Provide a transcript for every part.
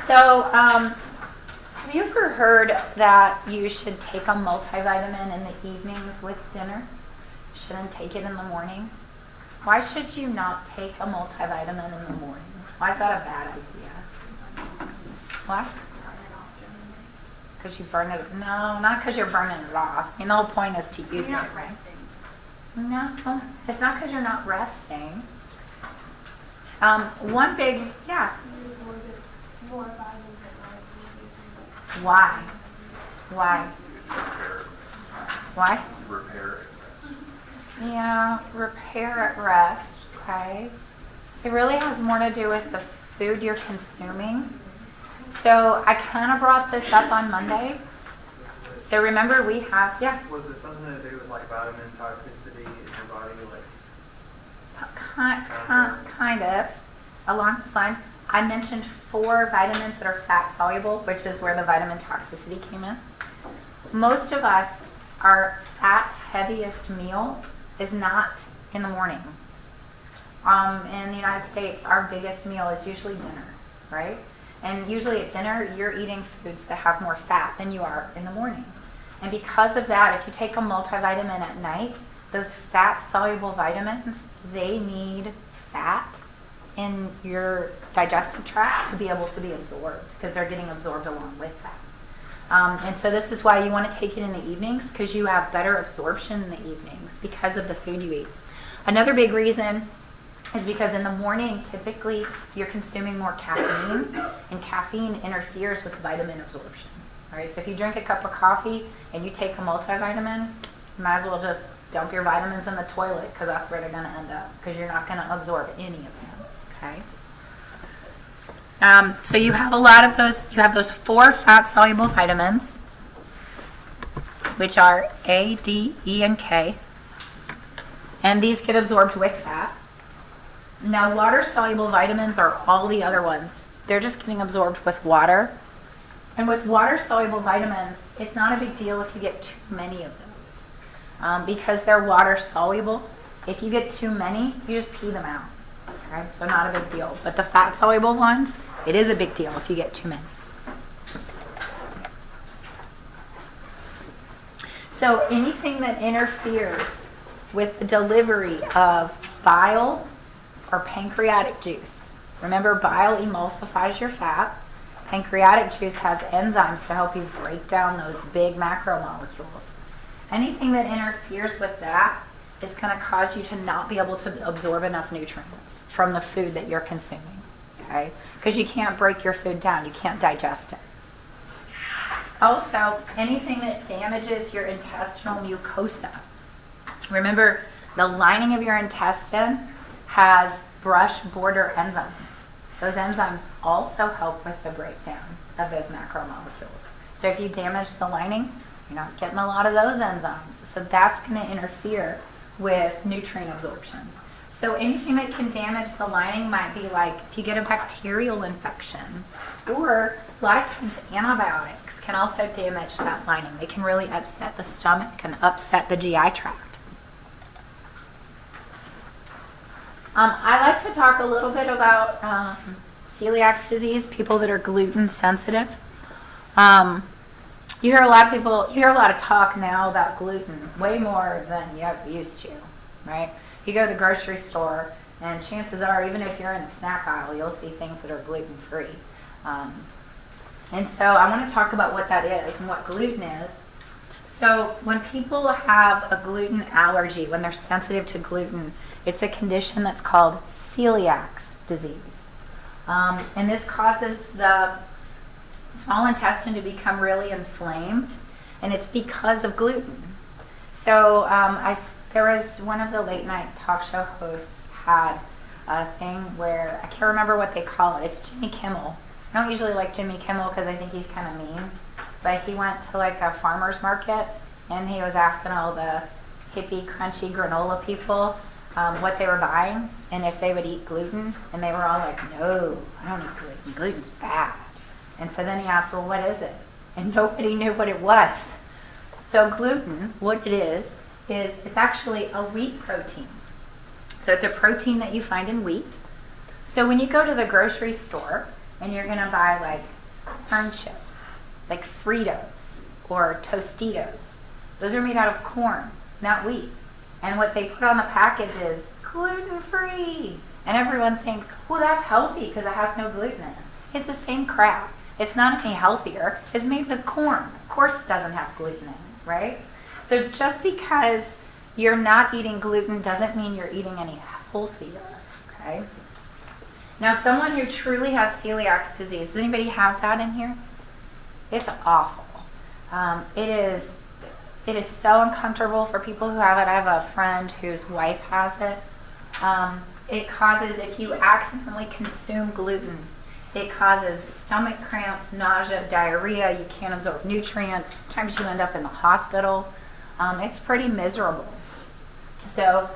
So, have you ever heard that you should take a multivitamin in the evenings with dinner? You shouldn't take it in the morning? Why should you not take a multivitamin in the morning? Why is that a bad idea? What? Because you burn it? No, not because you're burning it off. I mean, the whole point is to use it, right? No, it's not because you're not resting. One big, yeah. Why? Why? Why? Repair it. Yeah, repair at rest, okay. It really has more to do with the food you're consuming. So I kind of brought this up on Monday. So remember we have, yeah. Was it something to do with like vitamin toxicity in your body? Kind of, along those lines. I mentioned 4 vitamins that are fat soluble, which is where the vitamin toxicity came in. Most of us, our fat heaviest meal is not in the morning. In the United States, our biggest meal is usually dinner, right? And usually at dinner, you're eating foods that have more fat than you are in the morning. And because of that, if you take a multivitamin at night, those fat-soluble vitamins, they need fat in your digestive tract to be able to be absorbed, because they're getting absorbed along with that. And so this is why you want to take it in the evenings, because you have better absorption in the evenings because of the food you eat. Another big reason is because in the morning, typically, you're consuming more caffeine, and caffeine interferes with vitamin absorption. All right, so if you drink a cup of coffee and you take a multivitamin, you might as well just dump your vitamins in the toilet, because that's where they're going to end up, because you're not going to absorb any of them. Okay. So you have a lot of those. You have those 4 fat-soluble vitamins, which are A, D, E, and K, and these get absorbed with fat. Now, water-soluble vitamins are all the other ones. They're just getting absorbed with water. And with water-soluble vitamins, it's not a big deal if you get too many of those, because they're water-soluble. If you get too many, you just pee them out. Okay? So not a big deal. But the fat-soluble ones, it is a big deal if you get too many. So anything that interferes with the delivery of bile or pancreatic juice. Remember, bile emulsifies your fat. Pancreatic juice has enzymes to help you break down those big macromolecules. Anything that interferes with that is going to cause you to not be able to absorb enough nutrients from the food that you're consuming, okay? Because you can't break your food down. You can't digest it. Also, anything that damages your intestinal mucosa. Remember, the lining of your intestine has brush border enzymes. Those enzymes also help with the breakdown of those macromolecules. So if you damage the lining, you're not getting a lot of those enzymes. So that's going to interfere with nutrient absorption. So anything that can damage the lining might be like if you get a bacterial infection, or a lot of times antibiotics can also damage that lining. They can really upset the stomach and upset the GI tract. I like to talk a little bit about celiac disease, people that are gluten sensitive. You hear a lot of talk now about gluten, way more than you ever used to, right? You go to the grocery store, and chances are, even if you're in the snack aisle, you'll see things that are gluten-free. And so I want to talk about what that is and what gluten is. So when people have a gluten allergy, when they're sensitive to gluten, it's a condition that's called celiac disease. And this causes the small intestine to become really inflamed, and it's because of gluten. So there was one of the late night talk show hosts had a thing where, I can't remember what they call it. It's Jimmy Kimmel. I don't usually like Jimmy Kimmel because I think he's kind of mean. But he went to like a farmer's market, and he was asking all the hippie, crunchy granola people what they were buying and if they would eat gluten. And they were all like, no, I don't eat gluten. Gluten's bad. And so then he asked, well, what is it? And nobody knew what it was. So gluten, what it is it's actually a wheat protein. So it's a protein that you find in wheat. So when you go to the grocery store and you're going to buy like corn chips, like Fritos or Tostitos. Those are made out of corn, not wheat. And what they put on the package is gluten-free. And everyone thinks, well, that's healthy because it has no gluten in it. It's the same crap. It's not any healthier. It's made with corn. Of course it doesn't have gluten in it, right? So just because you're not eating gluten doesn't mean you're eating any healthier, okay? Now, someone who truly has celiac disease, does anybody have that in here? It's awful. It is so uncomfortable for people who have it. I have a friend whose wife has it. It causes, if you accidentally consume gluten, it causes stomach cramps, nausea, diarrhea. You can't absorb nutrients. Sometimes you end up in the hospital. It's pretty miserable. So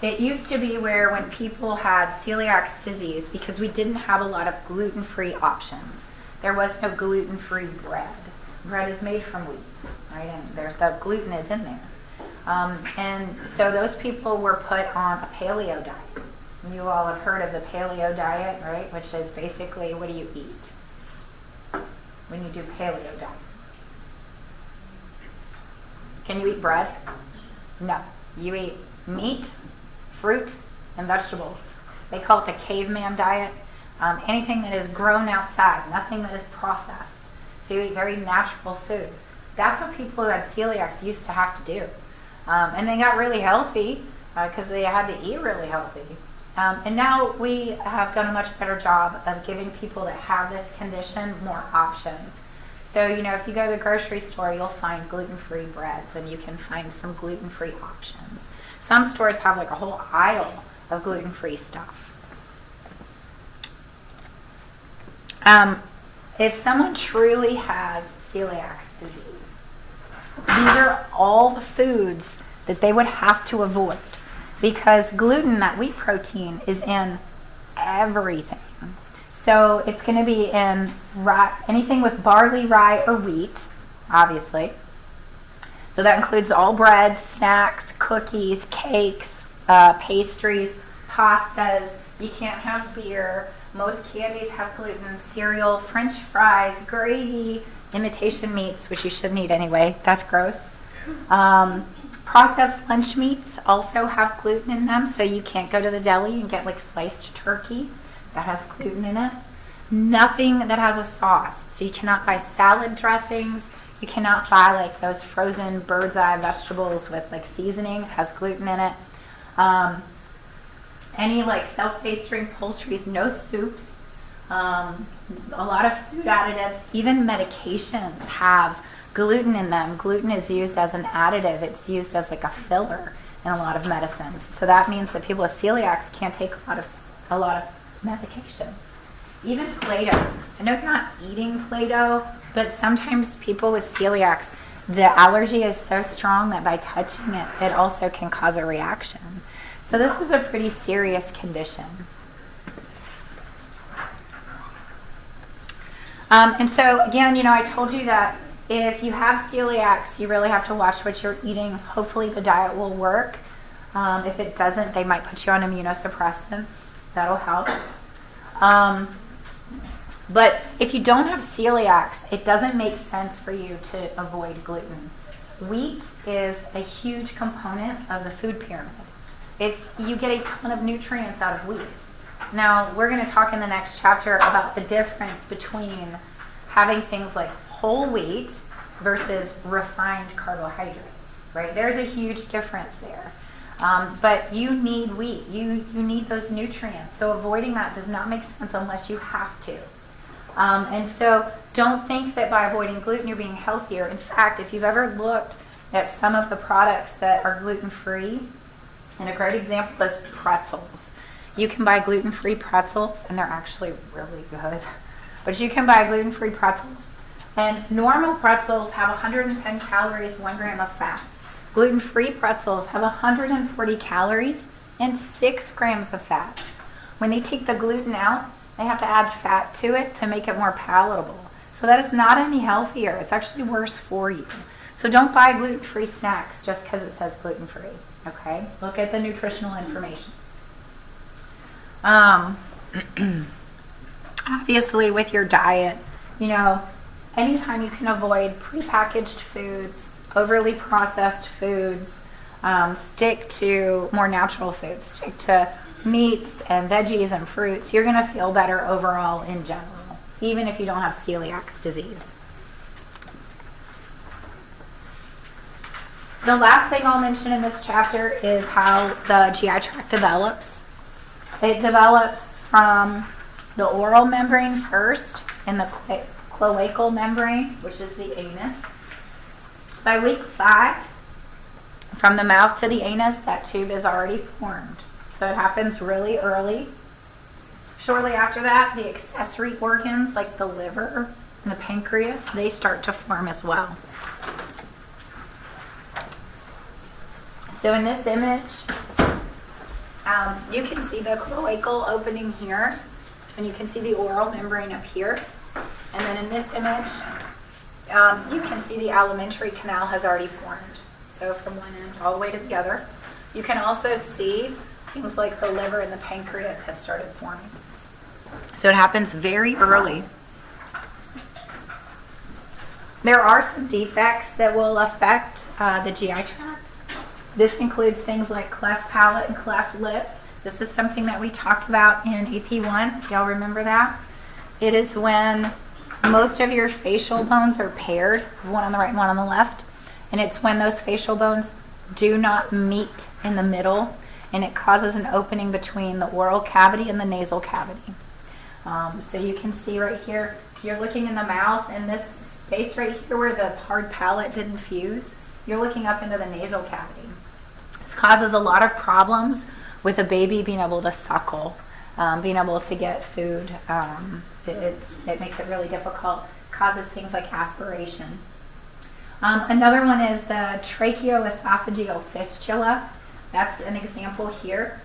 it used to be where when people had celiac disease, because we didn't have a lot of gluten-free options, there was no gluten-free bread. Bread is made from wheat, right? And the gluten is in there. And so those people were put on a paleo diet. You all have heard of the paleo diet, right? Which is basically, what do you eat when you do paleo diet? Can you eat bread? No. You eat meat, fruit, and vegetables. They call it the caveman diet. Anything that is grown outside, nothing that is processed. So you eat very natural foods. That's what people who had celiac used to have to do. And they got really healthy because they had to eat really healthy. And now we have done a much better job of giving people that have this condition more options. So, if you go to the grocery store, you'll find gluten-free breads, and you can find some gluten-free options. Some stores have like a whole aisle of gluten-free stuff. If someone truly has celiac disease, these are all the foods that they would have to avoid, because gluten, that wheat protein, is in everything. So it's going to be in anything with barley, rye, or wheat, obviously. So that includes all breads, snacks, cookies, cakes, pastries, pastas. You can't have beer. Most candies have gluten. Cereal, French fries, gravy, imitation meats, which you shouldn't eat anyway. That's gross. Processed lunch meats also have gluten in them, so you can't go to the deli and get like sliced turkey that has gluten in it. Nothing that has a sauce. So you cannot buy salad dressings. You cannot buy like those frozen bird's eye vegetables with like seasoning. It has gluten in it. Any like self-pasteurized poultries, no soups. A lot of food additives, even medications have gluten in them. Gluten is used as an additive. It's used as like a filler in a lot of medicines. So that means that people with celiac can't take a lot of medications. Even Play-Doh. I know you're not eating Play-Doh, but sometimes people with celiac, the allergy is so strong that by touching it, it also can cause a reaction. So this is a pretty serious condition. And so again, I told you that if you have celiac, you really have to watch what you're eating. Hopefully the diet will work. If it doesn't, they might put you on immunosuppressants. That'll help. But if you don't have celiac, it doesn't make sense for you to avoid gluten. Wheat is a huge component of the food pyramid. You get a ton of nutrients out of wheat. Now, we're going to talk in the next chapter about the difference between having things like whole wheat versus refined carbohydrates, right? There's a huge difference there. But you need wheat. You need those nutrients. So avoiding that does not make sense unless you have to. And so don't think that by avoiding gluten you're being healthier. In fact, if you've ever looked at some of the products that are gluten-free, and a great example is pretzels. You can buy gluten-free pretzels, and they're actually really good. But you can buy gluten-free pretzels. And normal pretzels have 110 calories, 1 gram of fat. Gluten-free pretzels have 140 calories and 6 grams of fat. When they take the gluten out, they have to add fat to it to make it more palatable. So that is not any healthier. It's actually worse for you. So don't buy gluten-free snacks just because it says gluten-free. Okay? Look at the nutritional information. Obviously, with your diet, you know, anytime you can avoid prepackaged foods, overly processed foods, stick to more natural foods, stick to meats and veggies and fruits, you're going to feel better overall in general, even if you don't have celiac disease. The last thing I'll mention in this chapter is how the GI tract develops. It develops from the oral membrane first and the cloacal membrane, which is the anus. By week 5, from the mouth to the anus, that tube is already formed. So it happens really early. Shortly after that, the accessory organs like the liver and the pancreas, they start to form as well. So in this image, you can see the cloacal opening here, and you can see the oral membrane up here. And then in this image, you can see the alimentary canal has already formed. So from one end all the way to the other. You can also see things like the liver and the pancreas have started forming. So it happens very early. There are some defects that will affect the GI tract. This includes things like cleft palate and cleft lip. This is something that we talked about in AP1. Y'all remember that? It is when most of your facial bones are paired, one on the right and one on the left. And it's when those facial bones do not meet in the middle, and it causes an opening between the oral cavity and the nasal cavity. So you can see right here, you're looking in the mouth, and this space right here where the hard palate didn't fuse, you're looking up into the nasal cavity. This causes a lot of problems with a baby being able to suckle, being able to get food. It makes it really difficult. Causes things like aspiration. Another one is the tracheoesophageal fistula. That's an example here.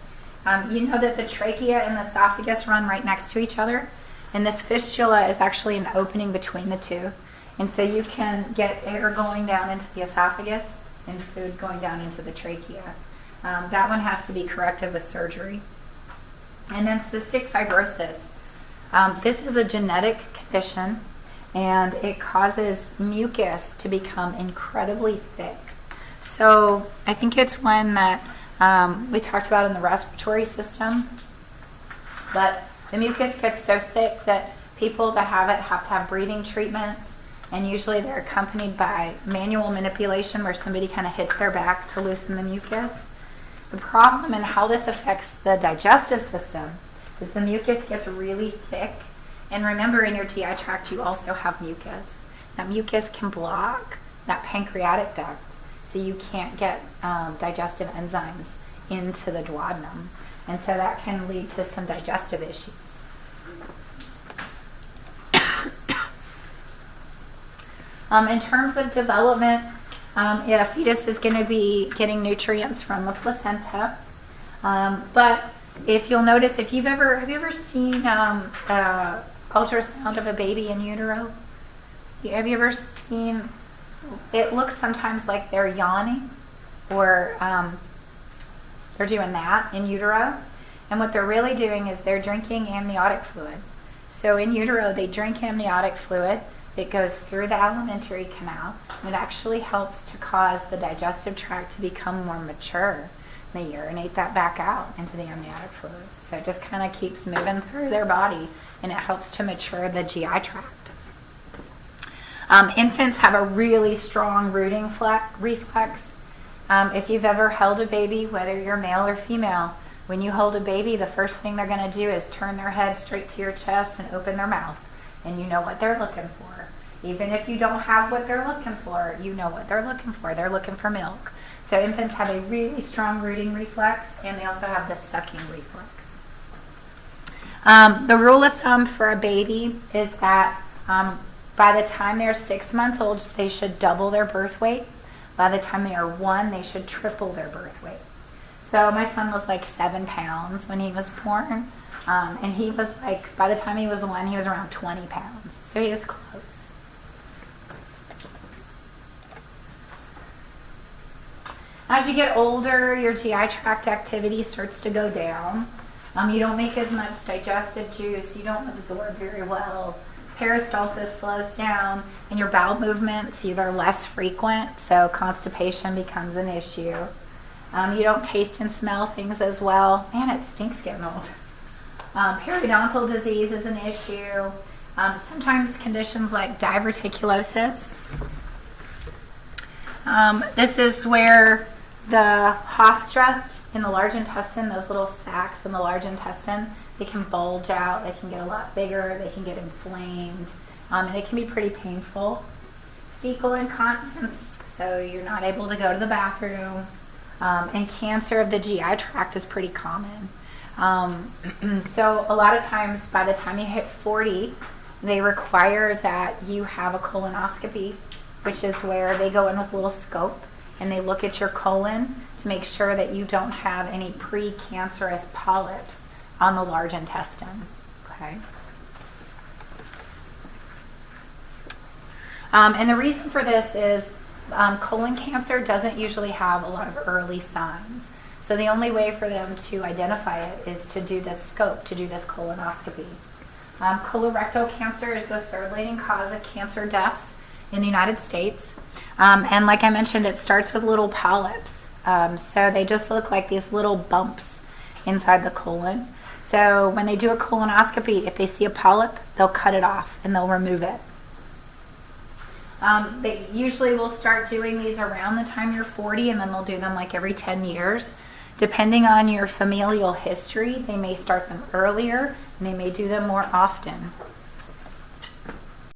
You know that the trachea and the esophagus run right next to each other, and this fistula is actually an opening between the two. And so you can get air going down into the esophagus and food going down into the trachea. That one has to be corrected with surgery. And then cystic fibrosis. This is a genetic condition, and it causes mucus to become incredibly thick. So I think it's one that we talked about in the respiratory system, but the mucus gets so thick that people that have it have to have breathing treatments, and usually they're accompanied by manual manipulation where somebody kind of hits their back to loosen the mucus. The problem and how this affects the digestive system is the mucus gets really thick. And remember, in your GI tract, you also have mucus. That mucus can block that pancreatic duct, so you can't get digestive enzymes into the duodenum. And so that can lead to some digestive issues. In terms of development, a fetus is going to be getting nutrients from the placenta. But if you'll notice, have you ever seen ultrasound of a baby in utero? Have you ever seen, it looks sometimes like they're yawning, or they're doing that in utero. And what they're really doing is they're drinking amniotic fluid. So in utero, they drink amniotic fluid. It goes through the alimentary canal, and it actually helps to cause the digestive tract to become more mature. They urinate that back out into the amniotic fluid. So it just kind of keeps moving through their body, and it helps to mature the GI tract. Infants have a really strong rooting reflex. If you've ever held a baby, whether you're male or female, when you hold a baby, the first thing they're going to do is turn their head straight to your chest and open their mouth. And you know what they're looking for. Even if you don't have what they're looking for, you know what they're looking for. They're looking for milk. So infants have a really strong rooting reflex, and they also have the sucking reflex. The rule of thumb for a baby is that by the time they're 6 months old, they should double their birth weight. By the time they are 1, they should triple their birth weight. So my son was like 7 pounds when he was born. And he was like, by the time he was 1, he was around 20 pounds. So he was close. As you get older, your GI tract activity starts to go down. You don't make as much digestive juice. You don't absorb very well. Peristalsis slows down, and your bowel movements either less frequent, so constipation becomes an issue. You don't taste and smell things as well. Man, it stinks getting old. Periodontal disease is an issue. Sometimes conditions like diverticulosis. This is where the hostra in the large intestine, those little sacs in the large intestine, they can bulge out, they can get a lot bigger, they can get inflamed, and it can be pretty painful. Fecal incontinence, so you're not able to go to the bathroom, and cancer of the GI tract is pretty common. So a lot of times by the time you hit 40, they require that you have a colonoscopy, which is where they go in with a little scope and they look at your colon to make sure that you don't have any precancerous polyps on the large intestine. Okay. And the reason for this is colon cancer doesn't usually have a lot of early signs. So the only way for them to identify it is to do this scope, to do this colonoscopy. Colorectal cancer is the third leading cause of cancer deaths in the United States. And like I mentioned, it starts with little polyps. So they just look like these little bumps inside the colon. So when they do a colonoscopy, if they see a polyp, they'll cut it off and they'll remove it. They usually will start doing these around the time you're 40, and then they'll do them like every 10 years. Depending on your familial history, they may start them earlier and they may do them more often.